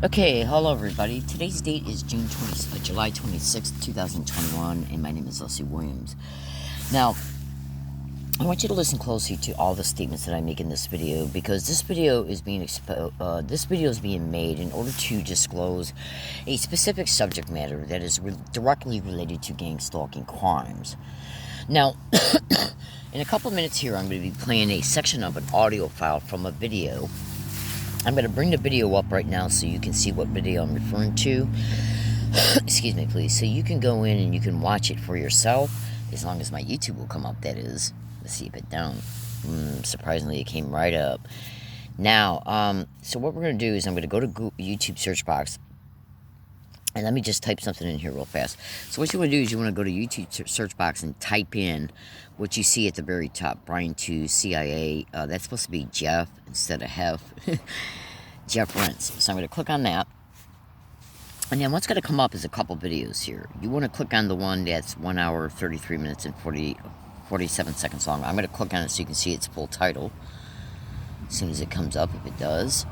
Okay, hello everybody. Today's date is July 26th, 2021, and my name is Leslie Williams. Now, I want you to listen closely to all the statements that I make in this video because this video is being made in order to disclose a specific subject matter that is directly related to gang stalking crimes. Now, in a couple minutes here, I'm going to be playing a section of an audio file from a video. I'm going to bring the video up right now so you can see what video I'm referring to. Excuse me, please. So you can go in and you can watch it for yourself, as long as my YouTube will come up, that is. Let's see if it don't. Surprisingly, it came right up. Now, so what we're going to do is I'm going to go to YouTube search box. And let me just type something in here real fast. So what you want to do is you want to go to YouTube search box and type in what you see at the very top. Brian 2, CIA. That's supposed to be Jeff instead of Hef. Jeff Rense. So I'm going to click on that. And then what's going to come up is a couple videos here. You want to click on the one that's 1 hour, 33 minutes, and 47 seconds long. I'm going to click on it so you can see its full title. As soon as it comes up, if it does.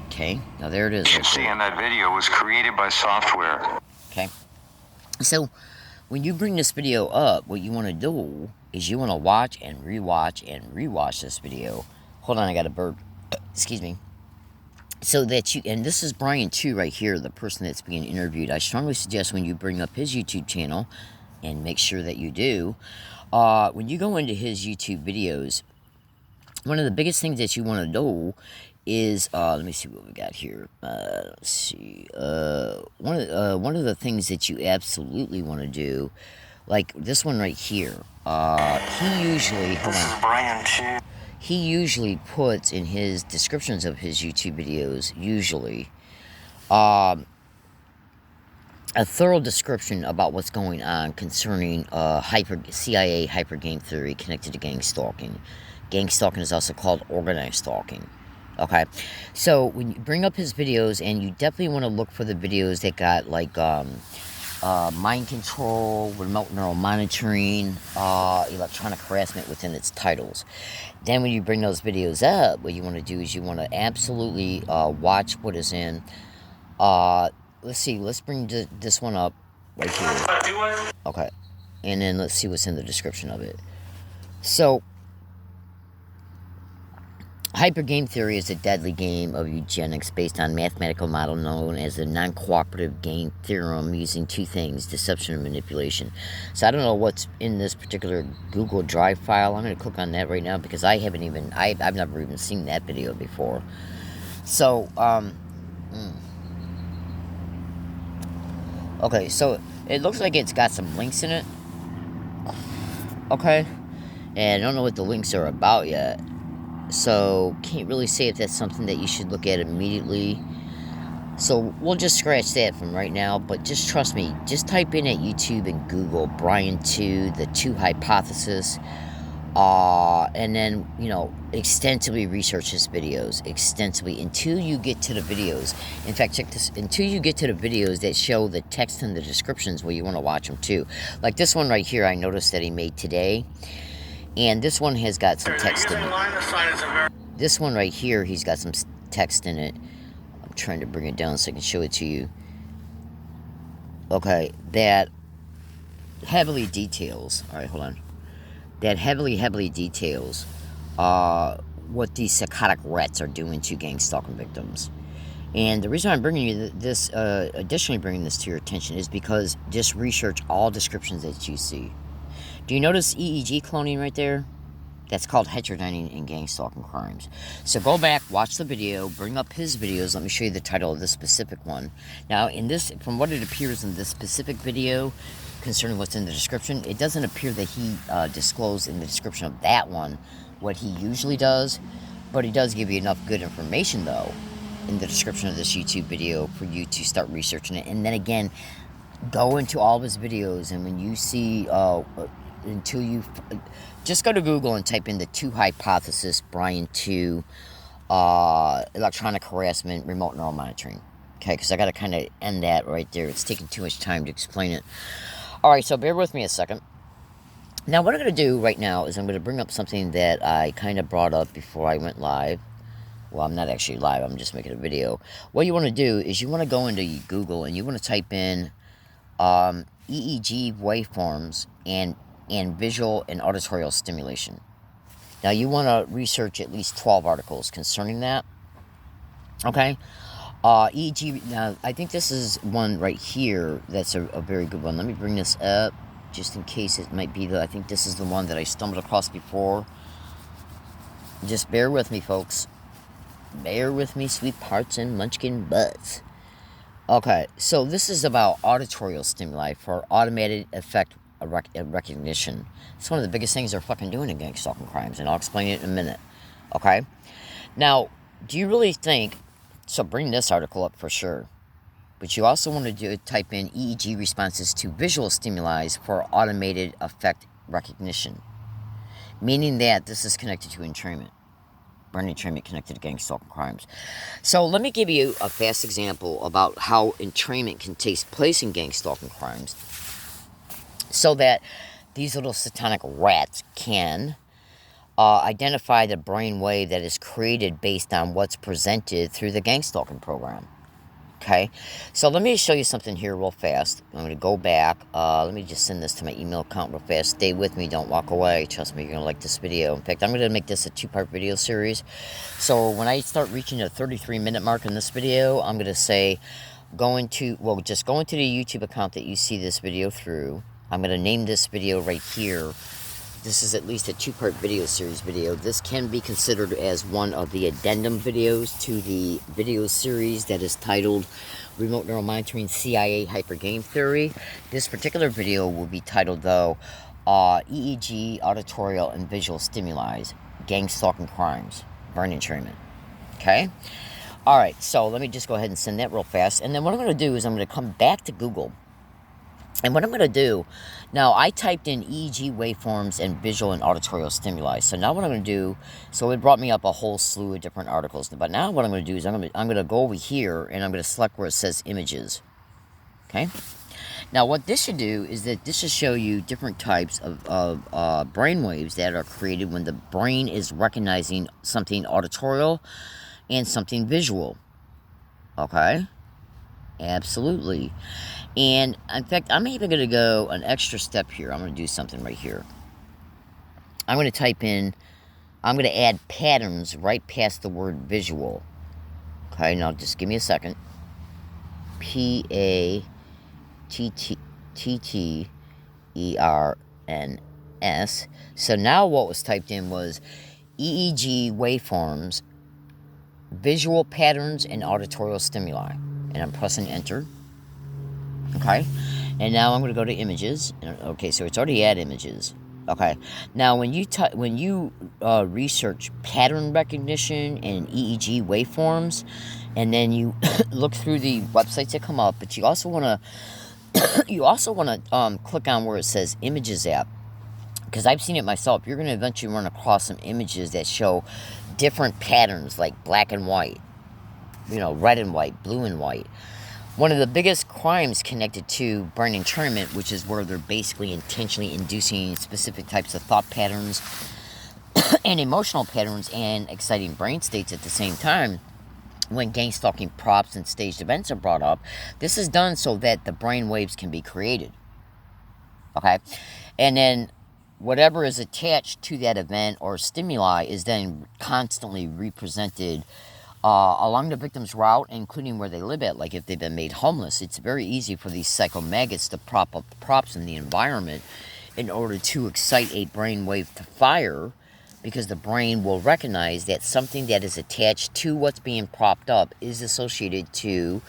Okay, now there it is. You see in that video was created by software. Okay, so when you bring this video up, what you want to do is you want to watch and rewatch this video. Hold on, I got a burp. Excuse me. So that you, and this is Brian 2 right here, the person that's being interviewed. I strongly suggest when you bring up his YouTube channel, and make sure that you do, when you go into his YouTube videos, one of the biggest things that you want to do is, let me see what we got here. Let's see. One of the things that you absolutely want to do, like this one right here. He usually, hold on. Brian 2. He usually puts in his descriptions of his YouTube videos, a thorough description about what's going on concerning CIA hyper game theory connected to gang stalking. Gang stalking is also called organized stalking. Okay, so when you bring up his videos, and you definitely want to look for the videos that got like mind control, remote neural monitoring, electronic harassment within its titles. Then when you bring those videos up, what you want to do is you want to absolutely watch what is in. Let's see, let's bring this one up right here. Okay, and then let's see what's in the description of it. So, hyper game theory is a deadly game of eugenics based on a mathematical model known as the non-cooperative game theorem, using two things: deception and manipulation. So I don't know what's in this particular Google Drive file. I'm going to click on that right now because I've never even seen that video before. So, okay, so it looks like it's got some links in it. Okay, and I don't know what the links are about yet. So, can't really say if that's something that you should look at immediately. So, we'll just scratch that from right now. But just trust me, just type in at YouTube and Google Brian 2, the 2 hypothesis. And then, extensively research his videos. Extensively. Until you get to the videos. In fact, check this. Until you get to the videos that show the text and the descriptions where you want to watch them too. Like this one right here, I noticed that he made today. And this one has got some text in it. This one right here, he's got some text in it. I'm trying to bring it down so I can show it to you. Okay, that heavily details. Alright, hold on. That heavily details what these psychotic rats are doing to gang stalking victims. And the reason I'm bringing you this, additionally bringing this to your attention, is because just research all descriptions that you see. Do you notice EEG cloning right there? That's called heterodyning in gang stalking crimes. So go back, watch the video, bring up his videos. Let me show you the title of this specific one. Now, in this, from what it appears in this specific video, concerning what's in the description, it doesn't appear that he disclosed in the description of that one what he usually does, but he does give you enough good information, though, in the description of this YouTube video for you to start researching it. And then again, go into all of his videos, and when you see... until you just go to Google and type in the 2 hypothesis, Brian 2, electronic harassment, remote neural monitoring. Okay, because I got to kind of end that right there. It's taking too much time to explain it. All right, so bear with me a second. Now, what I'm going to do right now is I'm going to bring up something that I kind of brought up before I went live. well, I'm not actually live, I'm just making a video. What you want to do is you want to go into Google and you want to type in EEG waveforms and visual and auditorial stimulation. Now, you want to research at least 12 articles concerning that. Okay? EEG, now, I think this is one right here that's a very good one. Let me bring this up just in case it might be I think this is the one that I stumbled across before. Just bear with me, folks. Bear with me, sweethearts and munchkin butts. Okay, so this is about auditorial stimuli for automated effect recognition. It's one of the biggest things they're fucking doing in gang stalking crimes, and I'll explain it in a minute. Okay? Now, do you really think... So bring this article up for sure. But you also want to type in EEG responses to visual stimuli for automated effect recognition. Meaning that this is connected to entrainment. Brain entrainment connected to gang stalking crimes. So let me give you a fast example about how entrainment can take place in gang stalking crimes. So that these little satanic rats can identify the brain wave that is created based on what's presented through the gang stalking program. Okay, so let me show you something here real fast. I'm going to go back. Let me just send this to my email account real fast. Stay with me. Don't walk away. Trust me, you're going to like this video. In fact, I'm going to make this a 2-part video series. So when I start reaching the 33-minute mark in this video, I'm going to say, just go into the YouTube account that you see this video through. I'm going to name this video right here. This is at least a 2-part video series video. This can be considered as one of the addendum videos to the video series that is titled Remote Neural Monitoring CIA Hyper Game Theory. This particular video will be titled, though, EEG, Auditorial, and Visual Stimuli, Gang Stalking Crimes, Brain Entrainment. Okay? Alright, so let me just go ahead and send that real fast. And then what I'm going to do is I'm going to come back to Google. And what I'm going to do, now I typed in EEG waveforms and visual and auditorial stimuli. So now what I'm going to do, so it brought me up a whole slew of different articles. But now what I'm going to do is I'm going to go over here and I'm going to select where it says images. Okay? Now what this should do is that this should show you different types of brain waves that are created when the brain is recognizing something auditorial and something visual. Okay? Absolutely. And in fact, I'm even going to go an extra step here. I'm going to do something right here. I'm going to type in, I'm going to add patterns right past the word visual. Okay, now just give me a second. P-A-T-T-E-R-N-S. So now what was typed in was EEG waveforms, visual patterns, and auditorial stimuli. And I'm pressing enter. Okay, and now I'm going to go to images. Okay, so it's already at images. Okay, now when you research pattern recognition and EEG waveforms, and then you look through the websites that come up, but you also want to click on where it says images app, because I've seen it myself. You're going to eventually run across some images that show different patterns, like black and white, red and white, blue and white. One of the biggest crimes connected to brain entrainment, which is where they're basically intentionally inducing specific types of thought patterns and emotional patterns and exciting brain states at the same time, when gang stalking props and staged events are brought up, this is done so that the brain waves can be created. Okay? And then whatever is attached to that event or stimuli is then constantly represented along the victim's route, including where they live at. Like if they've been made homeless, it's very easy for these psychomaggots to prop up the props in the environment in order to excite a brain wave to fire, because the brain will recognize that something that is attached to what's being propped up is associated to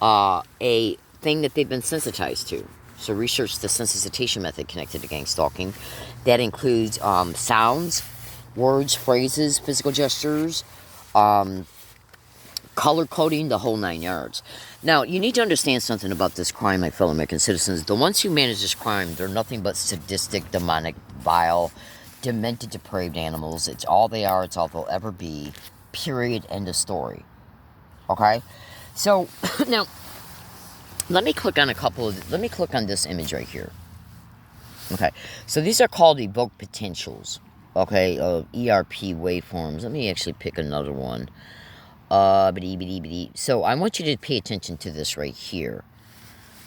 a thing that they've been sensitized to. So research the sensitization method connected to gang stalking. That includes sounds, words, phrases, physical gestures, color coding, the whole 9 yards. Now, you need to understand something about this crime, my fellow American citizens. The ones who manage this crime, they're nothing but sadistic, demonic, vile, demented, depraved animals. It's all they are. It's all they'll ever be. Period. End of story. Okay? So, now, let me click on let me click on this image right here. Okay. So, these are called evoked potentials. Okay, ERP waveforms. Let me actually pick another one. So I want you to pay attention to this right here.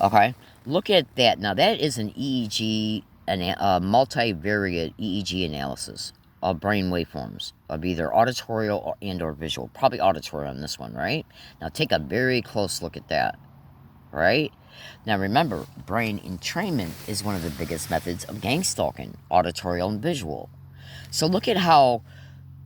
Okay, look at that. Now that is an EEG, multivariate EEG analysis of brain waveforms of either auditorial and/or visual. Probably auditory on this one, right? Now take a very close look at that. Right? Now remember, brain entrainment is one of the biggest methods of gang stalking, auditorial and visual. So look at how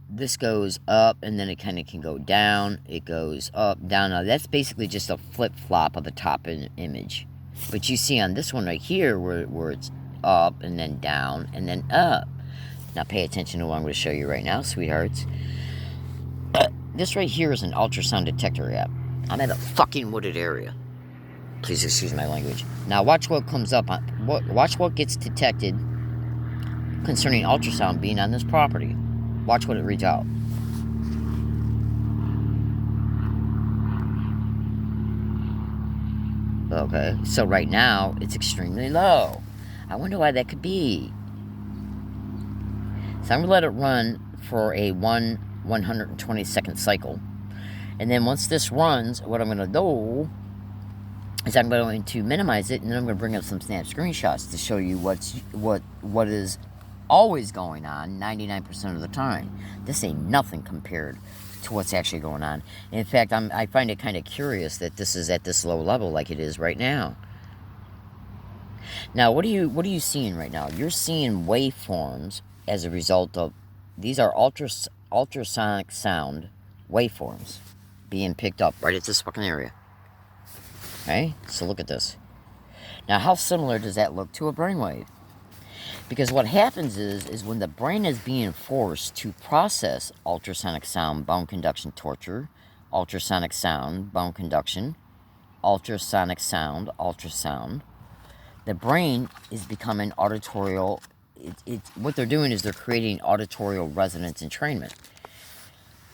this goes up and then it kind of can go down. It goes up, down. Now that's basically just a flip-flop of the top image. But you see on this one right here where it's up and then down and then up. Now pay attention to what I'm going to show you right now, sweethearts. This right here is an ultrasound detector app. I'm at a fucking wooded area. Please excuse my language. Now watch what comes up. Watch what gets detected concerning ultrasound being on this property. Watch what it reads out. Okay, so right now it's extremely low. I wonder why that could be. So I'm going to let it run for a 120-second cycle. And then once this runs, what I'm going to do is I'm going to minimize it, and then I'm going to bring up some snap screenshots to show you what is always going on 99% of the time. This ain't nothing compared to what's actually going on. In fact, I find it kind of curious that this is at this low level like it is right now. Now, what are you seeing right now? You're seeing waveforms as a result of, these are ultrasonic sound waveforms being picked up right at this fucking area. Okay, so look at this. Now, how similar does that look to a brainwave? Because what happens is when the brain is being forced to process ultrasonic sound, bone conduction torture, ultrasonic sound, bone conduction, ultrasonic sound, ultrasound, the brain is becoming auditorial. What they're doing is they're creating auditorial resonance entrainment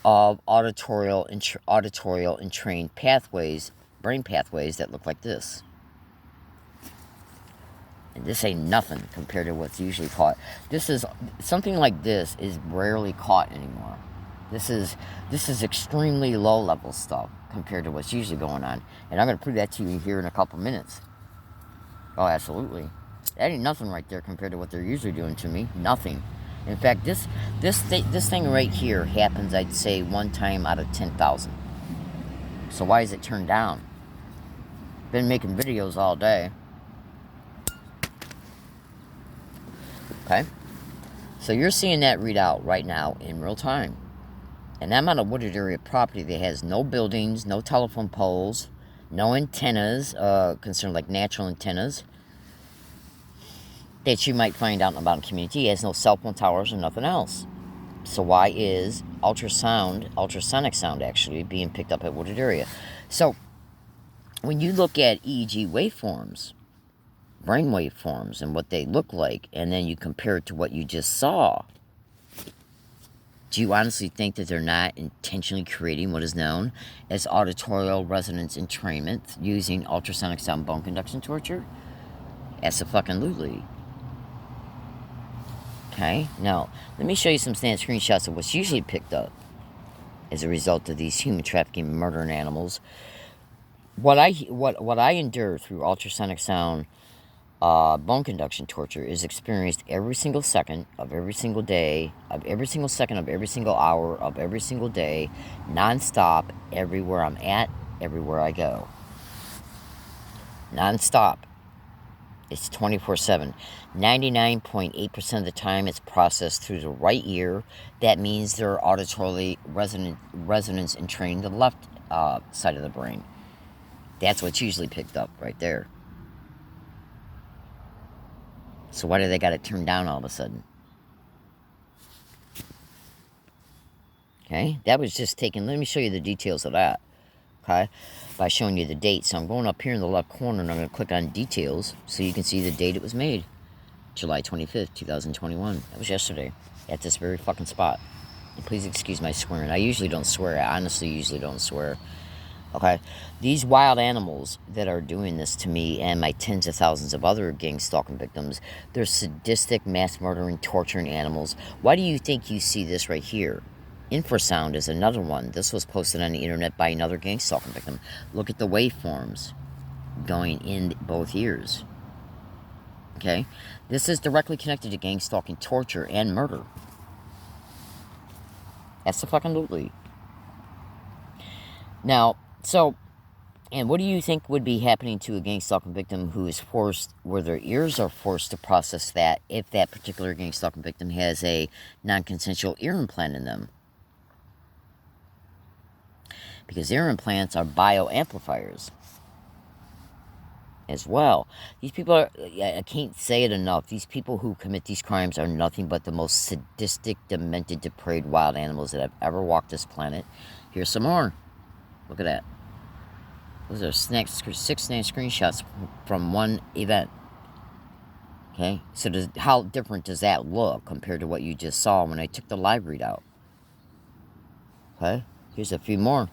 of auditorial entrained pathways, brain pathways that look like this. And this ain't nothing compared to what's usually caught. This is something like this is rarely caught anymore. This is extremely low level stuff compared to what's usually going on. And I'm going to prove that to you here in a couple minutes. Oh, absolutely. That ain't nothing right there compared to what they're usually doing to me. Nothing. In fact, this thing right here happens, I'd say, one time out of 10,000. So why is it turned down? Been making videos all day. Okay? So you're seeing that read out right now in real time. And I'm on a wooded area property that has no buildings, no telephone poles, no antennas, concerned like natural antennas that you might find out in the mountain community. It has no cell phone towers or nothing else. So why is ultrasonic sound actually being picked up at wooded area? So when you look at EEG waveforms, brain waveforms, and what they look like, and then you compare it to what you just saw, do you honestly think that they're not intentionally creating what is known as auditorial resonance entrainment using ultrasonic sound bone conduction torture? Absolutely. Okay, now let me show you some standard screenshots of what's usually picked up as a result of these human trafficking, murdering animals. What I endure through ultrasonic sound bone conduction torture is experienced every single second of every single day, of every single second of every single hour of every single day, non-stop, everywhere I'm at, everywhere I go. Non-stop. It's 24/7. 99.8% of the time it's processed through the right ear. That means they're auditorily resonance entrained the left side of the brain. That's what's usually picked up right there. So why do they got it turned down all of a sudden? Okay, that was just taken. Let me show you the details of that. Okay, by showing you the date. So I'm going up here in the left corner and I'm going to click on details so you can see the date it was made. July 25th, 2021. That was yesterday at this very fucking spot. And please excuse my swearing. I usually don't swear. I honestly usually don't swear. Okay? These wild animals that are doing this to me and my tens of thousands of other gang stalking victims, they're sadistic, mass murdering, torturing animals. Why do you think you see this right here? Infrasound is another one. This was posted on the internet by another gang stalking victim. Look at the waveforms going in both ears. Okay? This is directly connected to gang stalking, torture, and murder. Absolutely. Now, so, and what do you think would be happening to a gang stalking victim who is forced, where their ears are forced to process that, if that particular gang stalking victim has a non-consensual ear implant in them? Because ear implants are bioamplifiers as well. These people are, I can't say it enough, these people who commit these crimes are nothing but the most sadistic, demented, depraved wild animals that have ever walked this planet. Here's some more. Look at that. Those are 6 screenshots from one event. Okay? So how different does that look compared to what you just saw when I took the live readout? Okay? Here's a few more.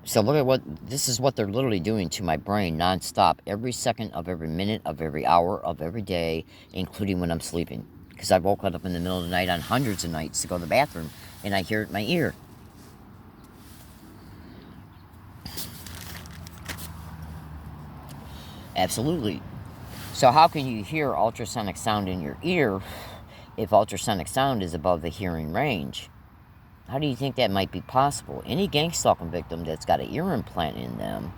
So look at this is what they're literally doing to my brain nonstop, every second of every minute of every hour of every day, including when I'm sleeping. Because I've woken up in the middle of the night on hundreds of nights to go to the bathroom, and I hear it in my ear. Absolutely. So how can you hear ultrasonic sound in your ear if ultrasonic sound is above the hearing range? How do you think that might be possible? Any gang stalking victim that's got an ear implant in them,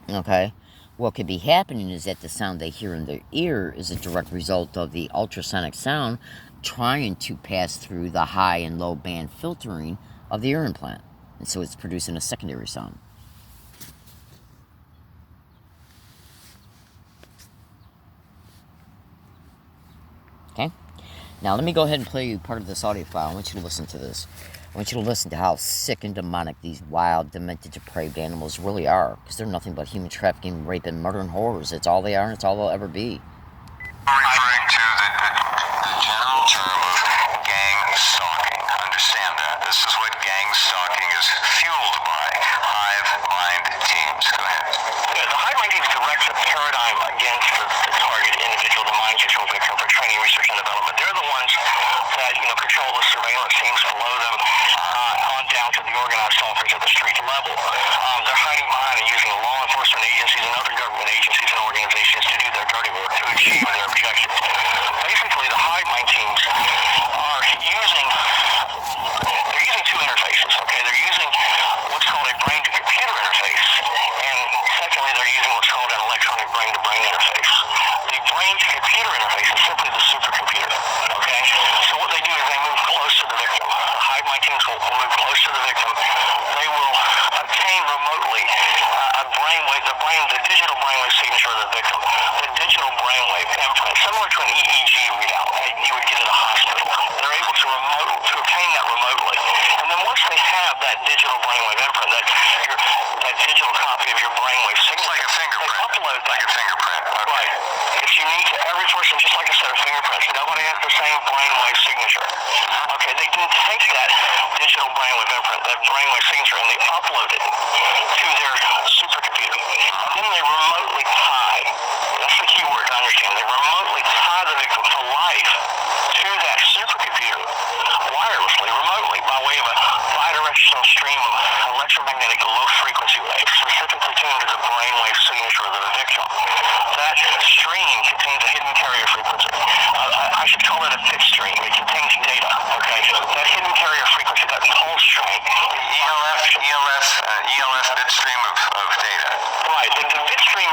okay, what could be happening is that the sound they hear in their ear is a direct result of the ultrasonic sound trying to pass through the high and low band filtering of the ear implant. And so it's producing a secondary sound. Okay? Now, let me go ahead and play you part of this audio file. I want you to listen to this. I want you to listen to how sick and demonic these wild, demented, depraved animals really are. Because they're nothing but human trafficking, rape, and murder and horrors. It's all they are, and it's all they'll ever be. Referring to the general term of gang stalking. Understand that. This is what gang stalking is fueled by. Hive mind teams. Go ahead. Yeah, the hive mind teams directs a paradigm against the target individual, the mind control victim, for training, research, and development. They're the ones that control the surveillance teams below them on down to the organized officers at the street level. They're hiding behind and using law enforcement agencies and other government agencies and organizations to do their dirty work to achieve their objectives. Basically, the hive mind teams are using two interfaces. Okay, they're using what's called a brain-to-computer interface, and secondly, they're using what's called an electronic brain-to-brain interface. The brain-to-computer interface is simply the supercomputer. Okay, so what they do is they move close to the victim. The hive mind teams will move close to the victim. They will obtain remotely the digital brainwave signature of the victim, the digital brainwave imprint, similar to an EEG readout that you would get at a hospital. They're able to obtain that remotely, and then once they have that digital brainwave imprint, that digital copy of your brainwave signature, It's like a fingerprint. they upload that. Like a fingerprint. Okay. Right. It's unique to every person, just like a set of fingerprints. Nobody has the same brainwave signature. Okay, they can take that digital brainwave imprint, that brainwave signature, and they upload it to their supercomputer. And then they remotely tie, that's the key word to understand, they remotely tie the victim for life to that supercomputer wirelessly, remotely, by way of a bidirectional stream of electromagnetic low-frequency waves, specifically tuned to the brainwave signature of the victim. That stream contains a hidden carrier frequency. I should call it a bit stream. It contains data. Okay, that hidden carrier frequency, that pulse stream, ELF bit stream of data. right? The bit stream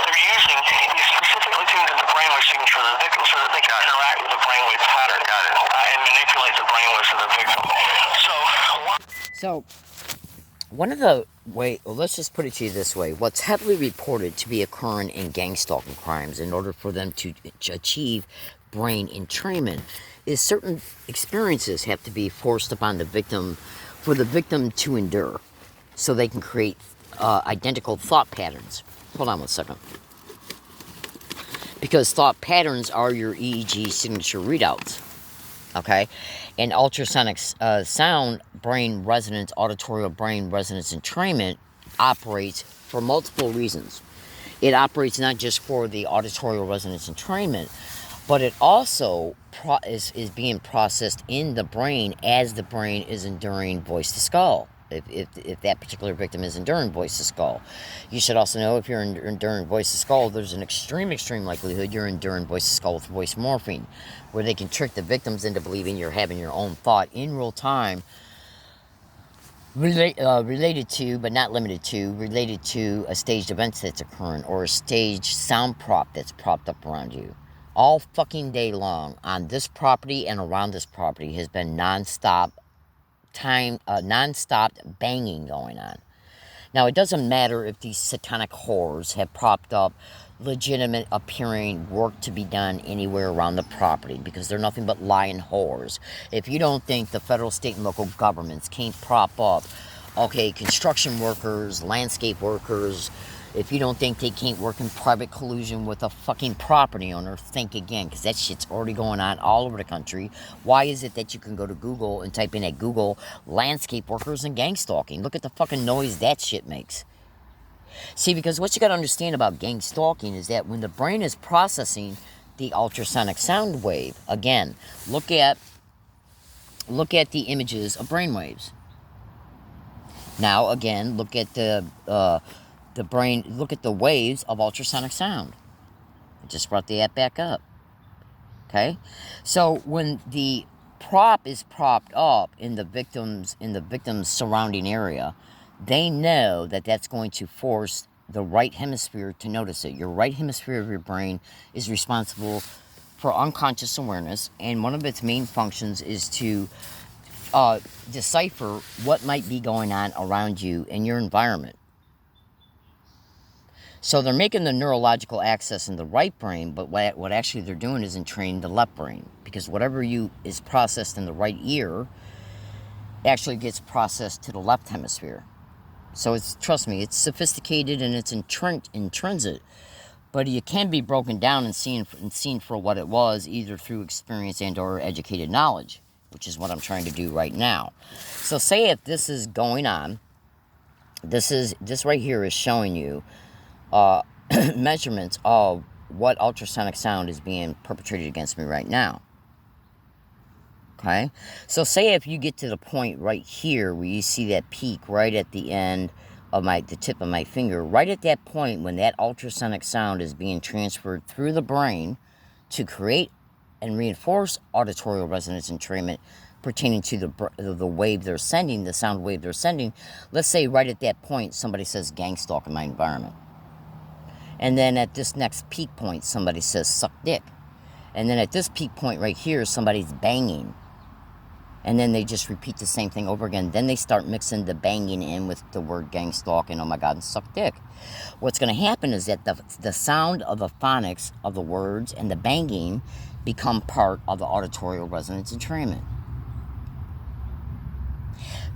they're using is specifically tuned to the brainwave signature of the victim, so that they can interact with the brainwave pattern. Got it. And manipulate the brainwaves of the victim. So, one of the let's just put it to you this way. What's heavily reported to be occurring in gang stalking crimes in order for them to achieve brain entrainment is certain experiences have to be forced upon the victim for the victim to endure so they can create identical thought patterns. Hold on one second. Because thought patterns are your EEG signature readouts. Okay, and ultrasonic sound brain resonance, auditory brain resonance entrainment operates for multiple reasons. It operates not just for the auditory resonance entrainment, but it also is being processed in the brain as the brain is enduring voice to skull. If that particular victim is enduring voice to skull, you should also know if you're enduring voice to skull, there's an extreme likelihood you're enduring voice to skull with voice morphine, where they can trick the victims into believing you're having your own thought in real time, related to, but not limited to, related to a staged event that's occurring or a staged sound prop that's propped up around you. All fucking day long on this property and around this property has been non-stop banging going on. Now, it doesn't matter if these satanic whores have propped up legitimate appearing work to be done anywhere around the property, because they're nothing but lying whores. If you don't think the federal, state, and local governments can't prop up, okay, construction workers, landscape workers, if you don't think they can't work in private collusion with a fucking property owner, think again, because that shit's already going on all over the country. Why is it that you can go to Google and type in at Google landscape workers and gang stalking? Look at the fucking noise that shit makes. See, because what you got to understand about gang stalking is that when the brain is processing the ultrasonic sound wave, again, look at the images of brain waves. Now, again, look at the brain, look at the waves of ultrasonic sound. I just brought the app back up. Okay? So when the prop is propped up in the victim's surrounding area, they know that that's going to force the right hemisphere to notice it. Your right hemisphere of your brain is responsible for unconscious awareness, and one of its main functions is to decipher what might be going on around you in your environment. So they're making the neurological access in the right brain, but what actually they're doing is entraining the left brain, because whatever is processed in the right ear actually gets processed to the left hemisphere. So trust me, it's sophisticated and it's intrinsic, but it can be broken down and seen for what it was, either through experience and or educated knowledge, which is what I'm trying to do right now. So say if this is going on, this right here is showing you measurements of what ultrasonic sound is being perpetrated against me right now. Okay, so say if you get to the point right here where you see that peak right at the end of the tip of my finger, right at that point when that ultrasonic sound is being transferred through the brain to create and reinforce auditory resonance entrainment pertaining to the wave they're sending, the sound wave they're sending. Let's say right at that point somebody says gang stalk in my environment. And then at this next peak point, somebody says suck dick. And then at this peak point right here, somebody's banging. And then they just repeat the same thing over again. Then they start mixing the banging in with the word gang stalk and oh my God, and suck dick. What's going to happen is that the sound of the phonics of the words and the banging become part of the auditory resonance entrainment.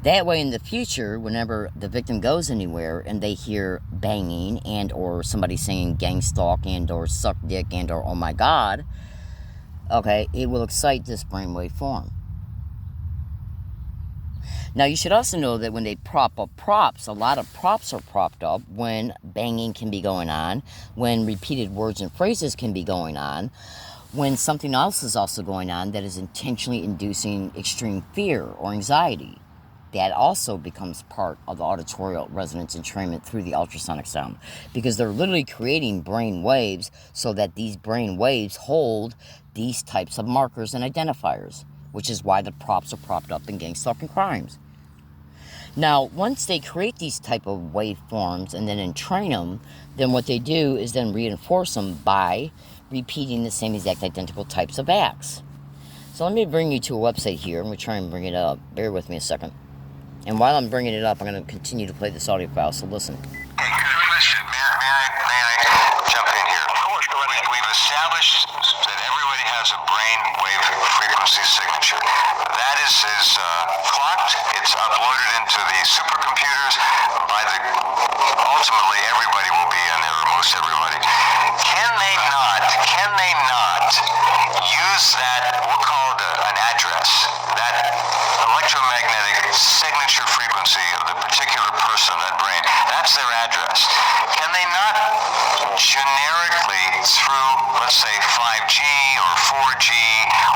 That way in the future, whenever the victim goes anywhere and they hear banging and or somebody saying gang stalk and or suck dick and or oh my God, okay, it will excite this brainwave form. Now you should also know that when they prop up props, a lot of props are propped up when banging can be going on, when repeated words and phrases can be going on, when something else is also going on that is intentionally inducing extreme fear or anxiety. That also becomes part of the auditory resonance entrainment through the ultrasonic sound, because they're literally creating brain waves so that these brain waves hold these types of markers and identifiers, which is why the props are propped up in gang stalking crimes. Now, once they create these type of waveforms and then entrain them, then what they do is then reinforce them by repeating the same exact identical types of acts. So let me bring you to a website here. I'm going to try and bring it up. Bear with me a second. And while I'm bringing it up, I'm going to continue to play this audio file, so listen. Hey, good question. May I jump in here? Of course, go ahead. We've established that everybody has a brain wave frequency signature. That is clocked. It's uploaded into the supercomputers. Ultimately, everybody will be in there, or most everybody. Can they not use that, we'll call it an address, that electromagnetic signature frequency of the particular person, that brain, that's their address. Can they not generically through, let's say, 5G or 4G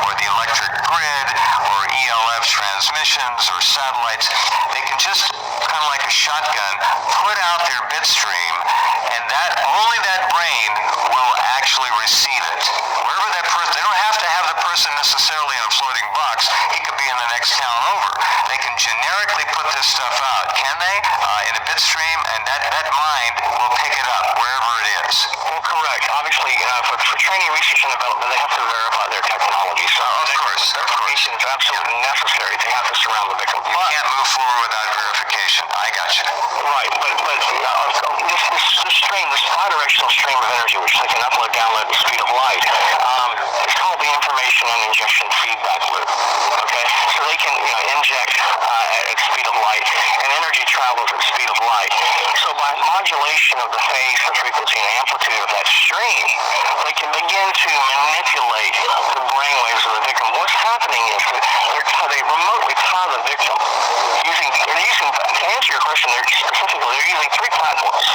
or the electric grid or ELF transmissions or satellites, they can just kind of like a shotgun put out their bit stream, and that only that brain will actually receive it. Wherever that person, they don't have to have the person necessarily in a floating box. He could be in the next town over. They can generically put this stuff out, can they? In a bit stream, and that mind will pick it up wherever it is. Well, correct. Obviously, for training, research, and development, they have to verify their technology. So Of course. verification is absolutely necessary. They have to surround the victim. You can't move forward without verification. I got you. Right, but this stream, this bidirectional stream of energy, which they can upload, download at the speed of light, it's called the information and injection feedback loop. Okay, so they can inject at the speed of light, and energy travels at the speed of light. So by modulation of the phase, the frequency, and amplitude of that stream, they can begin to manipulate the brainwaves of the victim. What's happening is that they remotely tie the victim to answer your question, they're using three platforms.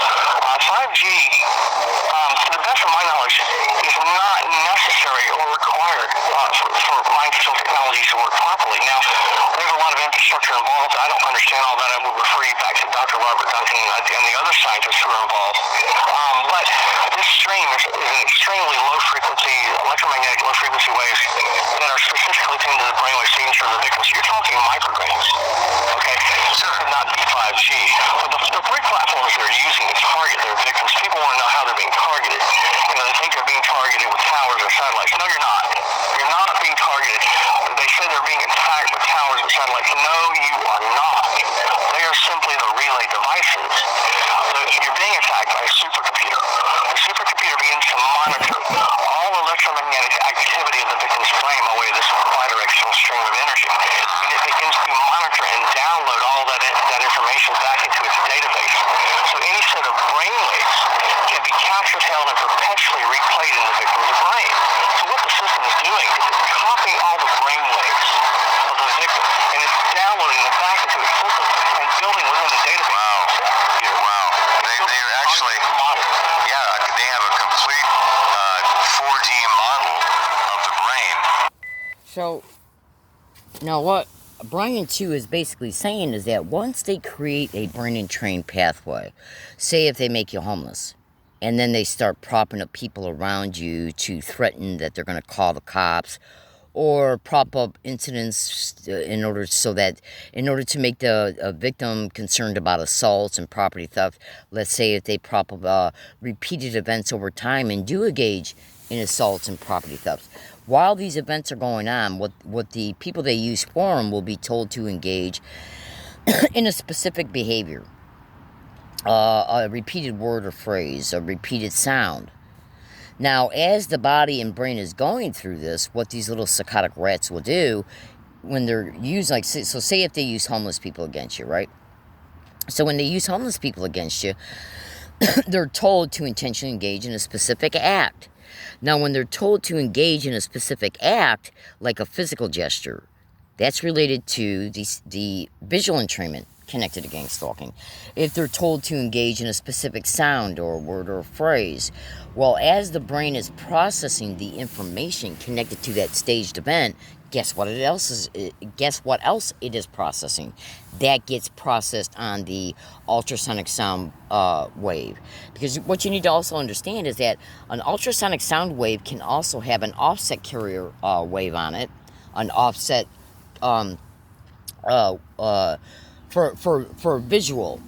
5G, to the best of my knowledge, is not necessary or required for mind control technologies to work properly. Now, there's a lot of infrastructure involved. I don't understand all that. I would refer you back to Dr. Robert Duncan and the other scientists who are involved. But this stream is an extremely low frequency, electromagnetic low frequency waves that are specifically tuned to the brainwave signature of the victim. So you're talking micrograms. Okay? So it could not be 5G. But the three platforms they're using to target their victims, people want to know how they're being targeted. They think they're being targeted with towers or satellites. No, you're not. You're not being targeted. They say they're being attacked with towers and satellites. No, you are not. They are simply the relay devices. You're being attacked by a supercomputer. The supercomputer begins to monitor all electromagnetic activity of the victim's brain by way of this bidirectional stream of energy. And it begins to monitor and download all that information back into its database. So any set of brain waves can be captured, held, and perpetually replayed in the victim's brain. So what the system is doing is it's copying all the brain waves of the victim, and it's downloading them back into its system and building within the database. Wow. They're actually, they have a complete 4D model of the brain. So, now what Brian 2 is basically saying is that once they create a brain and train pathway, say if they make you homeless, and then they start propping up people around you to threaten that they're going to call the cops, or prop up incidents in order to make the victim concerned about assaults and property theft. Let's say if they prop up repeated events over time and do engage in assaults and property thefts. While these events are going on, what the people they use for them will be told to engage in a specific behavior, a repeated word or phrase, a repeated sound. Now, as the body and brain is going through this, what these little psychotic rats will do when they're used, say if they use homeless people against you, right? So when they use homeless people against you, they're told to intentionally engage in a specific act. Now, when they're told to engage in a specific act, like a physical gesture, that's related to the visual entrainment connected to gang stalking. If they're told to engage in a specific sound or word or phrase, well, as the brain is processing the information connected to that staged event, guess what else it is processing? That gets processed on the ultrasonic sound wave. Because what you need to also understand is that an ultrasonic sound wave can also have an offset carrier wave on it, an offset for visual,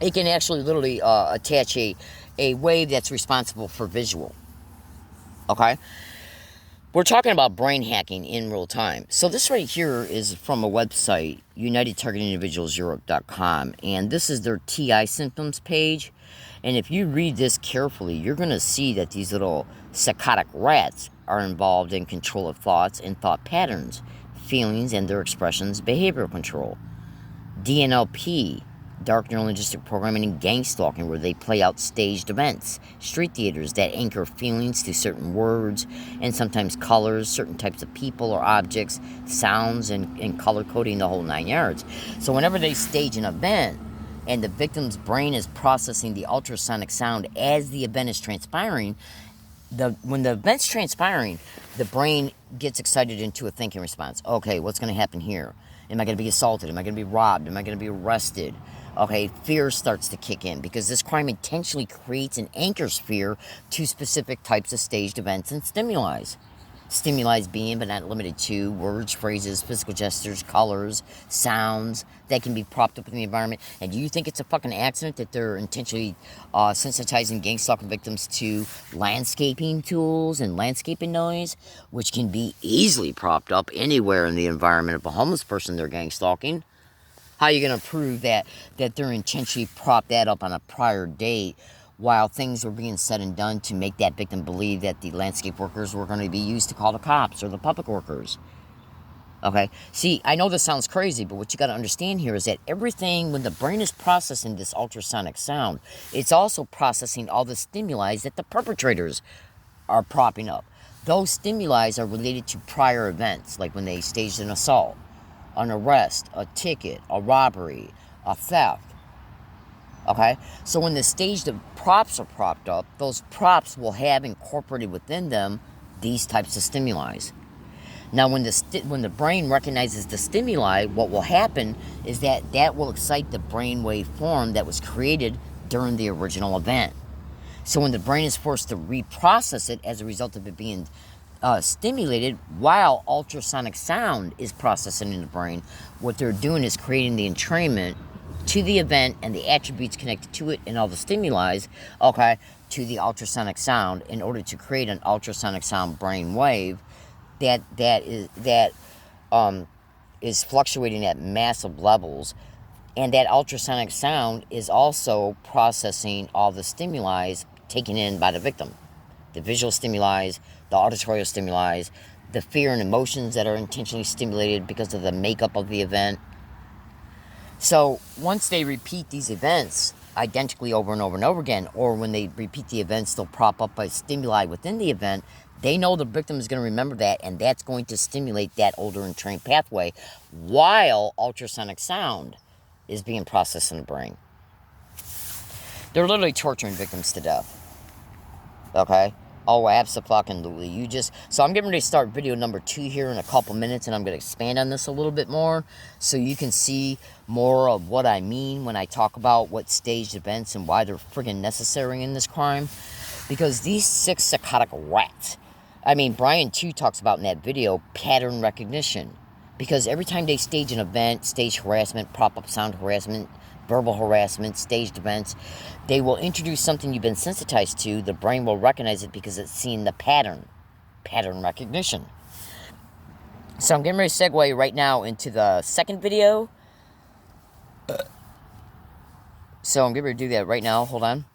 it can actually literally attach a wave that's responsible for visual. Okay? We're talking about brain hacking in real time. So this right here is from a website, UnitedTargetingIndividualsEurope.com, and this is their TI symptoms page. And if you read this carefully, you're going to see that these little psychotic rats are involved in control of thoughts and thought patterns, feelings and their expressions, behavioral control, DNLP, dark neurologistic programming, and gang stalking, where they play out staged events. Street theaters that anchor feelings through certain words and sometimes colors, certain types of people or objects, sounds, and color coding, the whole 9 yards. So whenever they stage an event and the victim's brain is processing the ultrasonic sound as the event is transpiring, when the event's transpiring, the brain gets excited into a thinking response. Okay, what's going to happen here? Am I going to be assaulted? Am I going to be robbed? Am I going to be arrested? Okay, fear starts to kick in because this crime intentionally creates and anchors fear to specific types of staged events and stimuli. Stimuli being, but not limited to, words, phrases, physical gestures, colors, sounds that can be propped up in the environment. And do you think it's a fucking accident that they're intentionally sensitizing gang stalking victims to landscaping tools and landscaping noise, which can be easily propped up anywhere in the environment of a homeless person they're gang stalking? How are you going to prove that they're intentionally propped that up on a prior date while things were being said and done to make that victim believe that the landscape workers were going to be used to call the cops or the public workers? Okay, see, I know this sounds crazy, but what you got to understand here is that everything, when the brain is processing this ultrasonic sound, it's also processing all the stimuli that the perpetrators are propping up. Those stimuli are related to prior events, like when they staged an assault, an arrest, a ticket, a robbery, a theft. Okay, so when the staged props are propped up, those props will have incorporated within them these types of stimuli. Now, when the brain recognizes the stimuli, what will happen is that will excite the brainwave form that was created during the original event. So when the brain is forced to reprocess it as a result of it being stimulated while ultrasonic sound is processing in the brain, what they're doing is creating the entrainment to the event and the attributes connected to it and all the stimuli, okay, to the ultrasonic sound in order to create an ultrasonic sound brain wave that is fluctuating at massive levels. And that ultrasonic sound is also processing all the stimuli taken in by the victim. The visual stimuli, the auditory stimuli, the fear and emotions that are intentionally stimulated because of the makeup of the event. So once they repeat these events identically over and over and over again, or when they repeat the events, they'll prop up a stimuli within the event, they know the victim is going to remember that, and that's going to stimulate that older entrained pathway while ultrasonic sound is being processed in the brain. They're literally torturing victims to death. Okay? Oh, abso-fucking-lutely. So I'm getting ready to start video number 2 here in a couple minutes, and I'm going to expand on this a little bit more so you can see more of what I mean when I talk about what staged events and why they're friggin' necessary in this crime. Because these 6 psychotic rats, Brian too talks about in that video, pattern recognition. Because every time they stage an event, stage harassment, prop-up sound harassment, verbal harassment, staged events, they will introduce something you've been sensitized to. The brain will recognize it because it's seen the pattern recognition. So I'm getting ready to segue right now into the second video. So I'm getting ready to do that right now. Hold on.